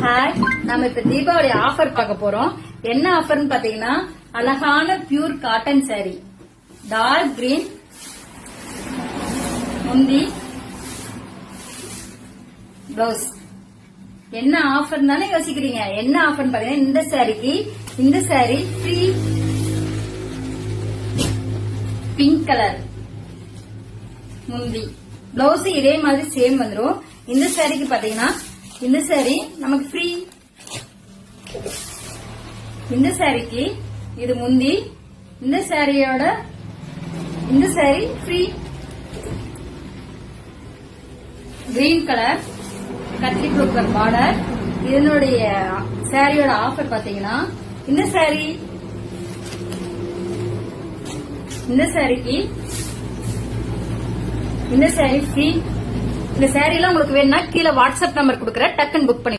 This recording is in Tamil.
ஹாய், நம்ம இப்ப தீபாவளி ஆஃபர் பார்க்க போறோம். என்ன ஆஃபர்னு பாத்தீங்கன்னா, அழகான pure cotton sari, dark green முந்தி, பிளவுஸ். என்ன ஆஃபர் தானே யோசிக்கிறீங்க? என்ன ஆஃபர் பாத்தீங்கன்னா, இந்த சாரி ஃப்ரீ பிங்க் கலர் முந்தி, பிளவுஸ் இதே மாதிரி சேம் வந்துரும். இந்த சாரிக்கு பாத்தீங்கன்னா, இந்த சாரி நமக்கு ஃப்ரீ. இந்த சாரிக்கு இது முந்தி, இந்த சாரியோட இந்த சாரி ஃப்ரீ. கிரீன் கலர் கத்திரி ப்ளூக்கர் பார்டர். இதனுடைய சாரியோட ஆஃபர் பாத்தீங்கன்னா, இந்த சாரிக்கு இந்த சாரி ஃப்ரீ. இந்த சாரி எல்லாம் உங்களுக்கு வேணும்னா கீழே வாட்ஸ்அப் நம்பர் கொடுக்குற, டக்குன்னு புக் பண்ணி